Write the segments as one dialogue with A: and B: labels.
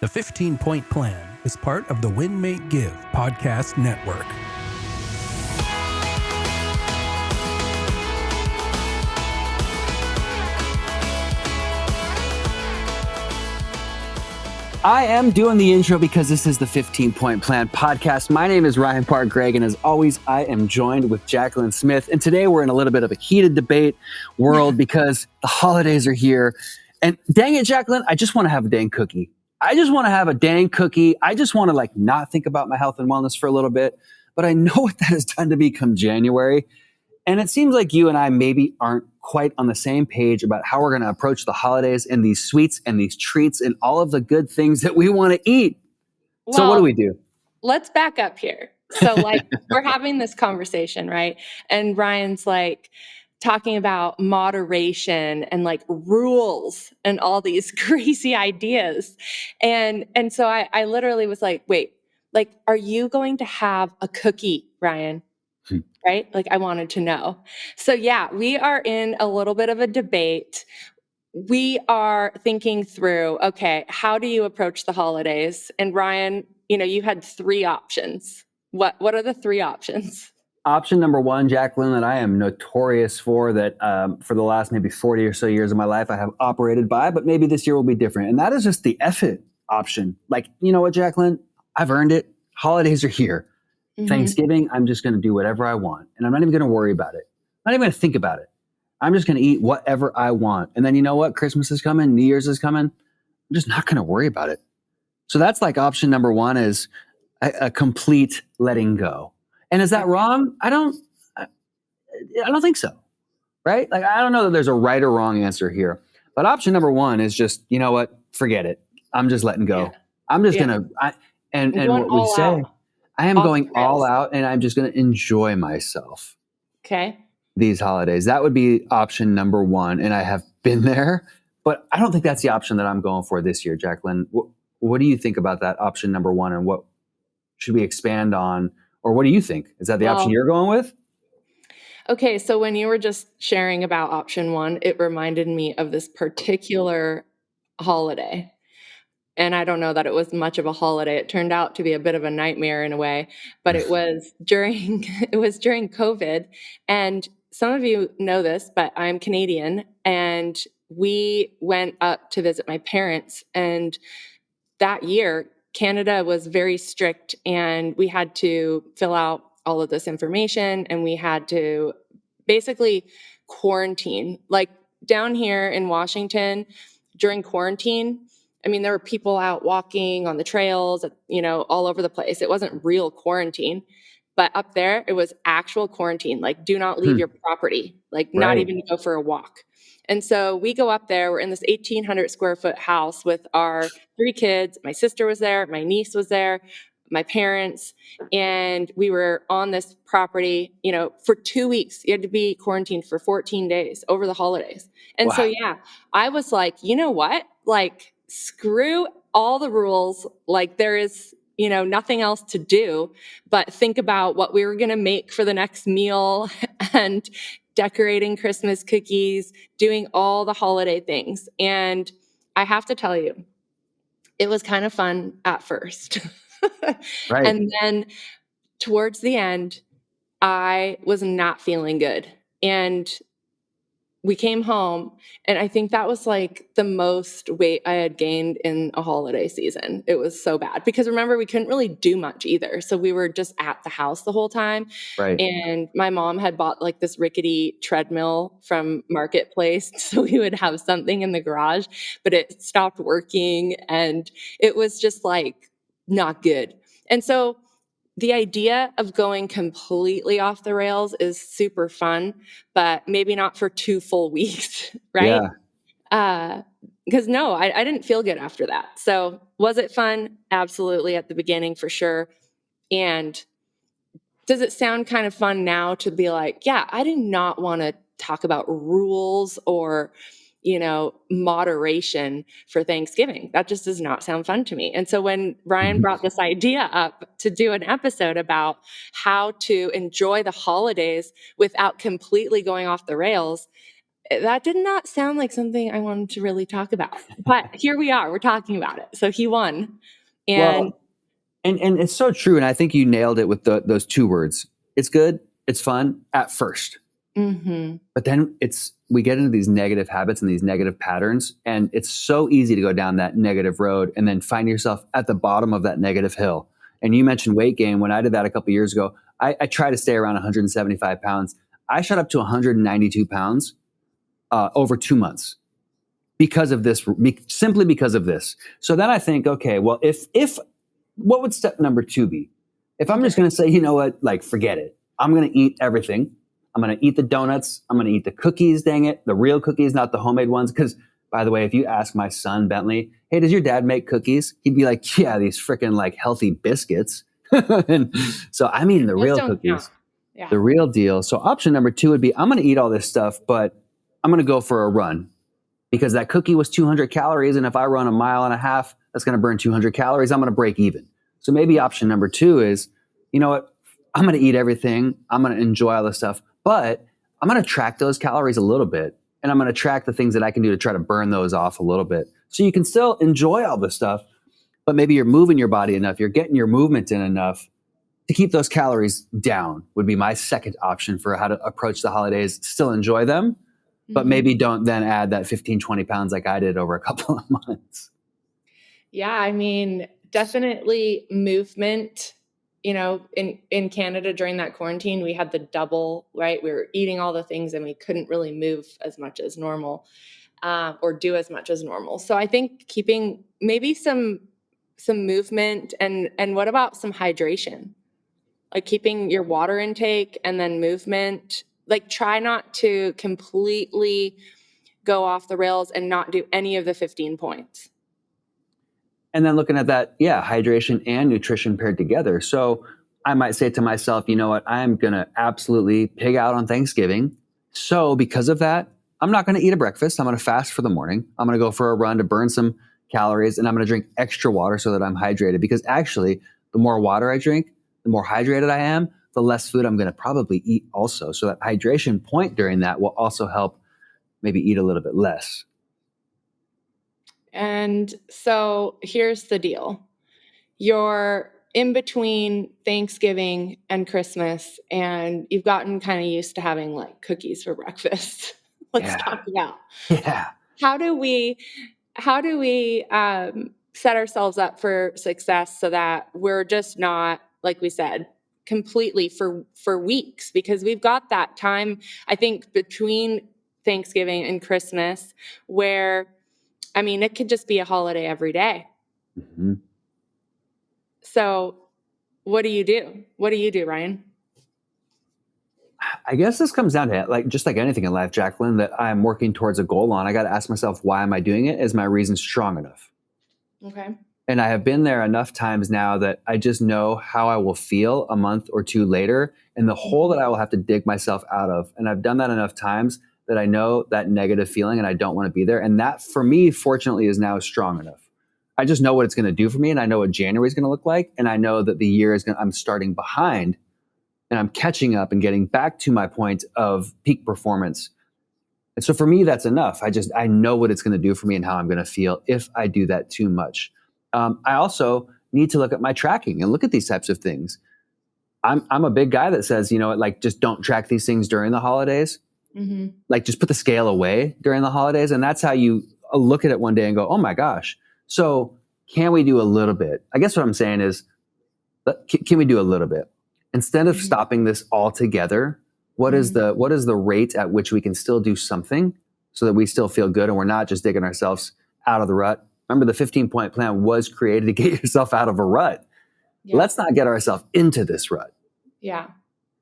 A: The 15-Point Plan is part of the Win, Make, Give podcast network.
B: I am doing the intro because this is the 15-Point Plan podcast. My name is Ryan Park Greigg, and as always, I am joined with Jacqueline Smith. And today we're in a little bit of a heated debate world because the holidays are here. And dang it, Jacqueline, I just want to have a dang cookie. I just want to have a dang cookie. I just want to not think about my health and wellness for a little bit. But I know what that has done to me come January. And it seems like you and I maybe aren't quite on the same page about how we're going to approach the holidays and these sweets and these treats and all of the good things that we want to eat. Well, so what do we do?
C: Let's back up here. So we're having this conversation, right? And Ryan's talking about moderation and rules and all these crazy ideas. And so I literally was like, wait, are you going to have a cookie, Ryan? Right? I wanted to know. So yeah, we are in a little bit of a debate. We are thinking through, okay, how do you approach the holidays? And Ryan, you had three options. What are the three options?
B: Option number one, Jacqueline, that I am notorious for, that for the last maybe 40 or so years of my life I have operated by, but maybe this year will be different. And that is just the F it option. You know what, Jacqueline? I've earned it. Holidays are here. Mm-hmm. Thanksgiving, I'm just going to do whatever I want. And I'm not even going to worry about it. I'm not even going to think about it. I'm just going to eat whatever I want. And then you know what? Christmas is coming. New Year's is coming. I'm just not going to worry about it. So that's option number one, is a complete letting go. And is that wrong? I don't think so. Right? I don't know that there's a right or wrong answer here. But option number one is just, you know what? Forget it. I'm just letting go. Yeah. I'm just going to, and what we say, out. I am going all out, and I'm just going to enjoy myself.
C: Okay.
B: These holidays. That would be option number one. And I have been there, but I don't think that's the option that I'm going for this year, Jacqueline. What do you think about that option number one, and what should we expand on? Or what do you think? Is that the option you're going with?
C: Okay. So when you were just sharing about option one, it reminded me of this particular holiday. And I don't know that it was much of a holiday. It turned out to be a bit of a nightmare in a way, but it was during COVID. And some of you know this, but I'm Canadian, and we went up to visit my parents. And that year, Canada was very strict, and we had to fill out all of this information, and we had to basically quarantine. Down here in Washington, during quarantine, there were people out walking on the trails, all over the place. It wasn't real quarantine. But up there, it was actual quarantine. Do not leave your property. Not even go for a walk. And so we go up there. We're in this 1,800 square foot house with our three kids. My sister was there. My niece was there. My parents. And we were on this property, for 2 weeks. You had to be quarantined for 14 days over the holidays. And so, yeah, I was like, you know what? Screw all the rules. There is, nothing else to do but think about what we were going to make for the next meal and decorating Christmas cookies, doing all the holiday things. And I have to tell you, it was kind of fun at first.
B: Right.
C: And then towards the end, I was not feeling good. And we came home, and I think that was the most weight I had gained in a holiday season. It was so bad because remember, we couldn't really do much either. So we were just at the house the whole time.
B: Right.
C: And my mom had bought this rickety treadmill from Marketplace. So we would have something in the garage, but it stopped working, and it was just not good. And so the idea of going completely off the rails is super fun, but maybe not for 2 full weeks, right?
B: Yeah.
C: Because no, I didn't feel good after that. So was it fun? Absolutely, at the beginning for sure. And does it sound kind of fun now to be yeah, I do not want to talk about rules or moderation for Thanksgiving. That just does not sound fun to me. And so when Ryan brought this idea up to do an episode about how to enjoy the holidays without completely going off the rails, That did not sound like something I wanted to really talk about. But here we are. We're talking about it. So he won. And
B: Well, and it's so true. And I think you nailed it with those two words. It's good. It's fun at first.
C: mm-hmm.
B: But then we get into these negative habits and these negative patterns. And it's so easy to go down that negative road and then find yourself at the bottom of that negative hill. And you mentioned weight gain. When I did that a couple years ago, I try to stay around 175 pounds. I shot up to 192 pounds over 2 months because of this, simply because of this. So then I think, okay, well, if what would step number 2 be? If I'm just going to say, you know what, like, forget it. I'm going to eat everything. I'm going to eat the donuts. I'm going to eat the cookies, dang it. The real cookies, not the homemade ones. Because, by the way, if you ask my son, Bentley, hey, does your dad make cookies? He'd be like, yeah, these freaking like healthy biscuits. And so I'm eating the real cookies, the real deal. So option number 2 would be, I'm going to eat all this stuff, but I'm going to go for a run because that cookie was 200 calories. And if I run a mile and a half, that's going to burn 200 calories. I'm going to break even. So maybe option number 2 is, you know what? I'm going to eat everything. I'm going to enjoy all this stuff, but I'm going to track those calories a little bit. And I'm going to track the things that I can do to try to burn those off a little bit. So you can still enjoy all this stuff, but maybe you're moving your body enough. You're getting your movement in enough to keep those calories down would be my second option for how to approach the holidays. Still enjoy them, but maybe don't then add that 15, 20 pounds like I did over a couple of months.
C: Yeah, I mean, definitely movement. You know, in Canada during that quarantine, we had the double, right? We were eating all the things and we couldn't really move as much as normal or do as much as normal. So I think keeping maybe some movement and what about some hydration? Like keeping your water intake and then movement. Like try not to completely go off the rails and not do any of the 15 points.
B: And then looking at that, hydration and nutrition paired together. So I might say to myself, you know what, I'm going to absolutely pig out on Thanksgiving. So because of that, I'm not going to eat a breakfast. I'm going to fast for the morning. I'm going to go for a run to burn some calories, and I'm going to drink extra water so that I'm hydrated. Because actually, the more water I drink, the more hydrated I am, the less food I'm going to probably eat also. So that hydration point during that will also help maybe eat a little bit less.
C: And so here's the deal. You're in between Thanksgiving and Christmas, and you've gotten kind of used to having like cookies for breakfast. Let's talk about how do we set ourselves up for success so that we're just not, like we said, completely for weeks, because we've got that time, I think, between Thanksgiving and Christmas where, I mean, it could just be a holiday every day.
B: Mm-hmm.
C: So what do you do? What do you do, Ryan?
B: I guess this comes down to just like anything in life, Jacqueline, that I'm working towards a goal on. I got to ask myself, why am I doing it? Is my reason strong enough?
C: Okay.
B: And I have been there enough times now that I just know how I will feel a month or two later and the hole that I will have to dig myself out of. And I've done that enough times that I know that negative feeling and I don't want to be there. And that for me, fortunately, is now strong enough. I just know what it's going to do for me, and I know what January is going to look like. And I know that the year I'm starting behind and I'm catching up and getting back to my point of peak performance. And so for me, that's enough. I know what it's going to do for me and how I'm going to feel if I do that too much. I also need to look at my tracking and look at these types of things. I'm a big guy that says, you know, like, just don't track these things during the holidays. Mm-hmm. Like, just put the scale away during the holidays. And that's how you look at it one day and go, oh my gosh. So can we do a little bit? I guess what I'm saying is, can we do a little bit? Instead of stopping this altogether, what is the rate at which we can still do something so that we still feel good and we're not just digging ourselves out of the rut? Remember, the 15-point plan was created to get yourself out of a rut. Yeah. Let's not get ourselves into this rut.
C: Yeah.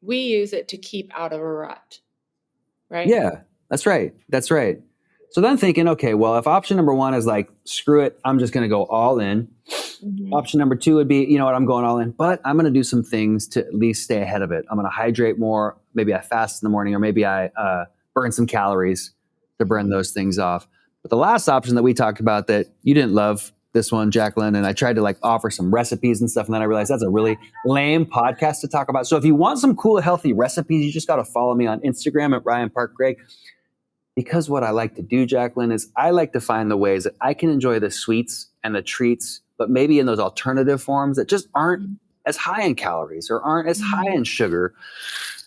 C: We use it to keep out of a rut, right?
B: Yeah, that's right. That's right. So then thinking, okay, well, if option number 1 is like, screw it, I'm just going to go all in. Mm-hmm. Option number 2 would be, you know what, I'm going all in, but I'm going to do some things to at least stay ahead of it. I'm going to hydrate more. Maybe I fast in the morning, or maybe I burn some calories to burn those things off. But the last option that we talked about that you didn't love this one, Jacqueline, and I tried to like offer some recipes and stuff, and then I realized that's a really lame podcast to talk about. So if you want some cool, healthy recipes, you just got to follow me on Instagram at Ryan Park Greigg. because what I like to do, Jacqueline, is I like to find the ways that I can enjoy the sweets and the treats, but maybe in those alternative forms that just aren't
C: Mhm.
B: as high in calories or aren't as high
C: Mhm.
B: in sugar.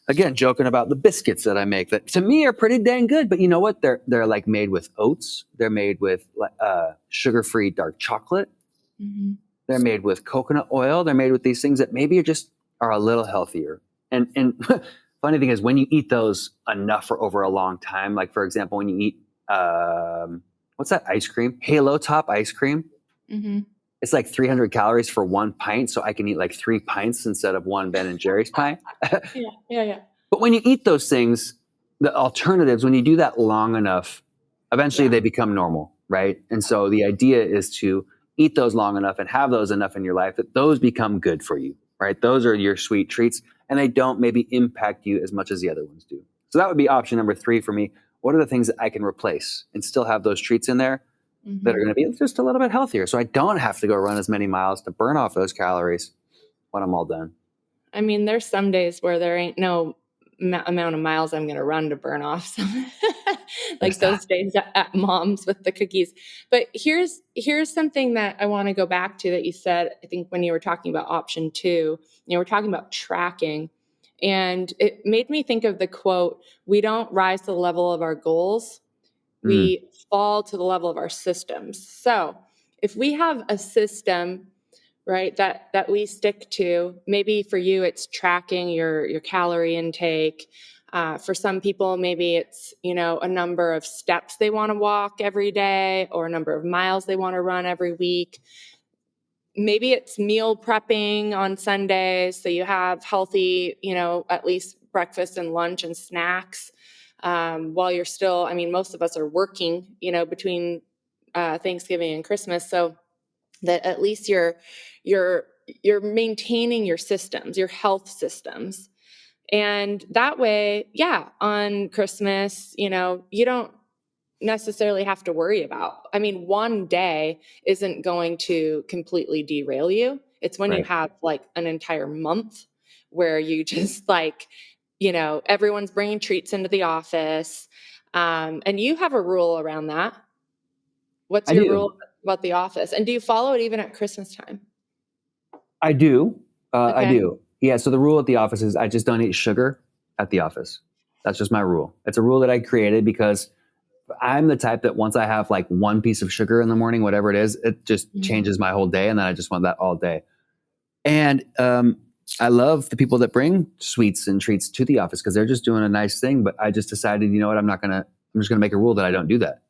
B: Again, joking about the biscuits that I make that to me are pretty dang good, but you know what? They're like made with oats. They're made with sugar-free dark chocolate.
C: Mhm.
B: They're made with coconut oil. They're made with these things that maybe just are a little healthier. And funny thing is, when you eat those enough for over a long time, like for example, when you eat what's that ice cream? Halo Top ice cream.
C: Mhm.
B: It's like 300 calories for one pint, so I can eat like 3 pints instead of one Ben and Jerry's pint.
C: Yeah, yeah, yeah.
B: But when you eat those things, the alternatives, when you do that long enough, eventually
C: Yeah.
B: they become normal, right? And so the idea is to eat those long enough and have those enough in your life that those become good for you, right? Those are your sweet treats and they don't maybe impact you as much as the other ones do. So that would be option number 3 for me. What are the things that I can replace and still have those treats in there that are
C: Mhm.
B: going to be just a little bit healthier so I don't have to go run as many miles to burn off those calories when I'm all done?
C: I mean, there's some days where there ain't no amount of miles I'm gonna run to burn off some
B: There's
C: like
B: that.
C: those days at mom's with the cookies. But here's something that I wanna go back to that you said, I think when you were talking about option 2, you were talking about tracking, and it made me think of the quote, "We don't rise to the level of our goals,
B: Mm,
C: we fall to the level of our systems." So, if we have a system, right, that we stick to, maybe for you it's tracking your calorie intake. For some people, maybe it's, a number of steps they want to walk every day or a number of miles they want to run every week. Maybe it's meal prepping on Sundays, so you have healthy, at least breakfast and lunch and snacks, while you're still, I mean, most of us are working, between Thanksgiving and Christmas, so that at least you're you're maintaining your systems, your health systems. And that way, yeah, on Christmas, you don't necessarily have to worry about. I mean, one day isn't going to completely derail you. It's when you
B: right.
C: have like an entire month where you just like, everyone's bringing treats into the office. And you have a rule around that. What's
B: I
C: your
B: do.
C: rule about the office? And do you follow it even at Christmas time?
B: I do. I
C: Okay.
B: do. Yeah. So the rule at the office is I just don't eat sugar at the office. That's just my rule. It's a rule that I created because I'm the type that once I have like one piece of sugar in the morning, whatever it is, it just
C: Mhm.
B: changes my whole day. And then I just want that all day. And I love the people that bring sweets and treats to the office because they're just doing a nice thing. But I just decided, you know what? I'm just going to make a rule that I don't do that.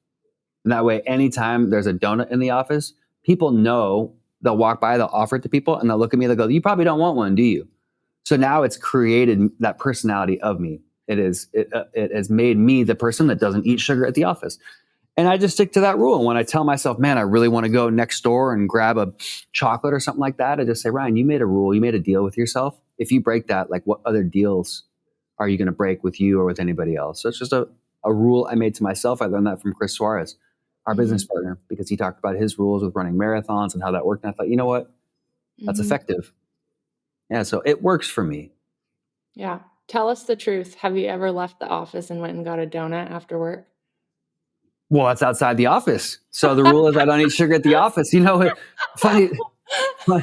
B: And that way, anytime there's a donut in the office, people know they'll walk by, they'll offer it to people, and they'll look at me, they'll go, "You probably don't want one, do you?" So now it's created that personality of me. It has made me the person that doesn't eat sugar at the office. And I just stick to that rule. And when I tell myself, man, I really want to go next door and grab a chocolate or something like that, I just say, Ryan, you made a rule, you made a deal with yourself. If you break that, like what other deals are you going to break with you or with anybody else? So it's just a rule I made to myself. I learned that from Chris Suarez, our business
C: Mhm.
B: partner, because he talked about his rules with running marathons and how that worked. And I thought, you know what? That's
C: Mhm.
B: effective. Yeah. So it works for me.
C: Yeah. Tell us the truth. Have you ever left the office and went and got a donut after work?
B: Well, it's outside the office. So the rule is I don't eat sugar at the office. You know, funny. fun-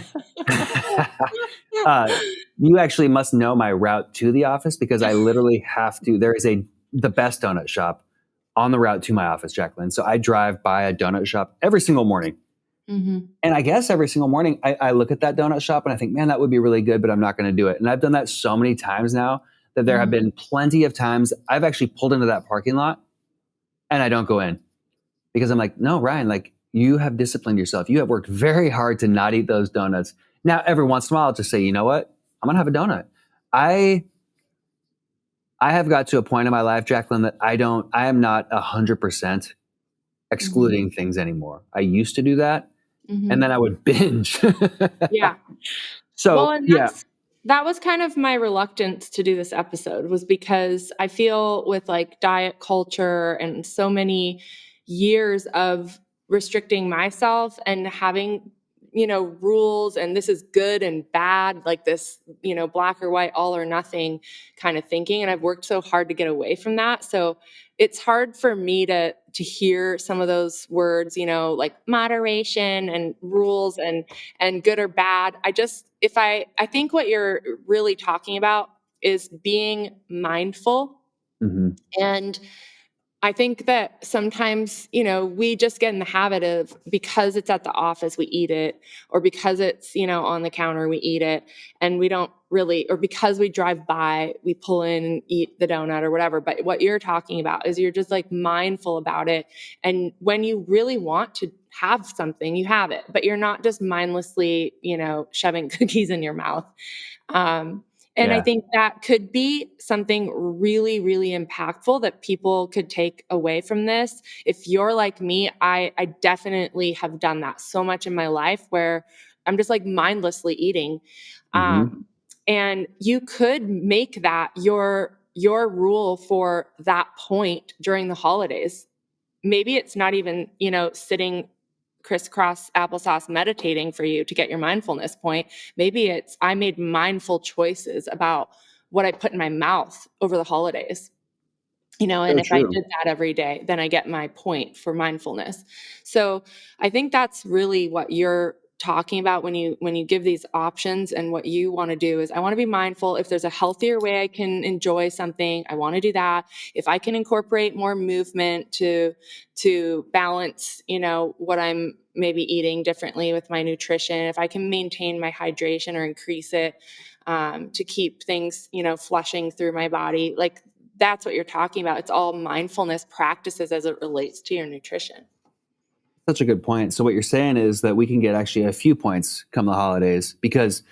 B: uh, you actually must know my route to the office because I literally have to. There is the best donut shop on the route to my office, Jacqueline. So I drive by a donut shop every single morning.
C: Mhm.
B: And I guess every single morning I look at that donut shop and I think, man, that would be really good, but I'm not going to do it. And I've done that so many times now that there have
C: Mhm.
B: been plenty of times I've actually pulled into that parking lot and I don't go in because I'm like, no, Ryan, like you have disciplined yourself. You have worked very hard to not eat those donuts. Now, every once in a while, I'll just say, you know what? I'm going to have a donut. I I have got to a point in my life, Jacqueline, that I am not 100%
C: Mhm.
B: excluding things anymore. I used to do that and then
C: Mhm.
B: I would binge.
C: Yeah. Well,
B: So
C: and
B: yeah.
C: that was kind of my reluctance to do this episode, was because I feel with like diet culture and so many years of restricting myself and having, rules, and this is good and bad, like this, black or white, all or nothing kind of thinking. And I've worked so hard to get away from that. So it's hard for me to hear some of those words, like moderation and rules and good or bad. I think what you're really talking about is being mindful.
B: Mm-hmm.
C: And I think that sometimes, we just get in the habit of, because it's at the office, we eat it, or because it's, on the counter, we eat it, and we don't really, or because we drive by, we pull in and eat the donut or whatever. But what you're talking about is you're just like mindful about it. And when you really want to have something, you have it, but you're not just mindlessly, shoving cookies in your mouth. And I
B: Yeah.
C: think that could be something really, really impactful that people could take away from this. If you're like me, I definitely have done that so much in my life where I'm just like mindlessly eating.
B: Mm-hmm.
C: And you could make that your rule for that point during the holidays. Maybe it's not even, sitting crisscross applesauce meditating for you to get your mindfulness point. Maybe it's I made mindful choices about what I put in my mouth over the holidays. And
B: So
C: if I
B: true.
C: did that every day, then I get my point for mindfulness. So I think that's really what you're talking about when you give these options. And what you want to do is, I want to be mindful. If there's a healthier way I can enjoy something, I want to do that. If I can incorporate more movement to balance, what I'm maybe eating differently with my nutrition, if I can maintain my hydration or increase it, to keep things, flushing through my body, like that's what you're talking about. It's all mindfulness practices as it relates to your nutrition.
B: Such a good point. So what you're saying is that we can get actually a few points come the holidays, because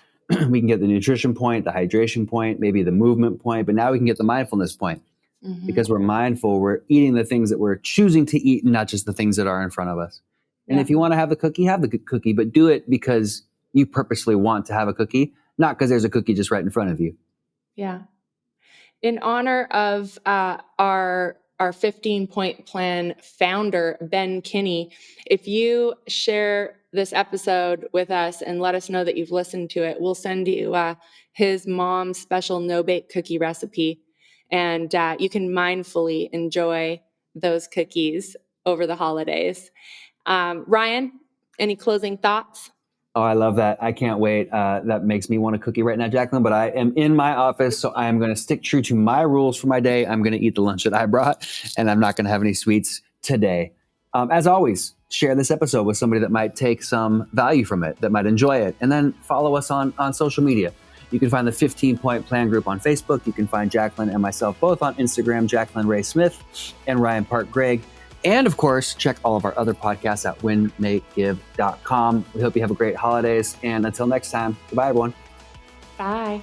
B: we can get the nutrition point, the hydration point, maybe the movement point, but now we can get the mindfulness point,
C: Mm-hmm.
B: because we're mindful, we're eating the things that we're choosing to eat and not just the things that are in front of us. And
C: Yeah.
B: if you want to have the cookie, but do it because you purposely want to have a cookie, not because there's a cookie just right in front of you.
C: Yeah. In honor of our 15-point plan founder, Ben Kinney, if you share this episode with us and let us know that you've listened to it, we'll send you his mom's special no-bake cookie recipe. And you can mindfully enjoy those cookies over the holidays. Ryan, any closing thoughts?
B: Oh, I love that. I can't wait. That makes me want a cookie right now, Jacqueline, but I am in my office, so I am going to stick true to my rules for my day. I'm going to eat the lunch that I brought, and I'm not going to have any sweets today. As always, share this episode with somebody that might take some value from it, that might enjoy it, and then follow us on social media. You can find the 15-Point Plan group on Facebook. You can find Jacqueline and myself both on Instagram, Jacqueline Ray Smith and Ryan Park Greigg. And of course, check all of our other podcasts at winmakegive.com. We hope you have a great holidays. And until next time, goodbye, everyone.
C: Bye.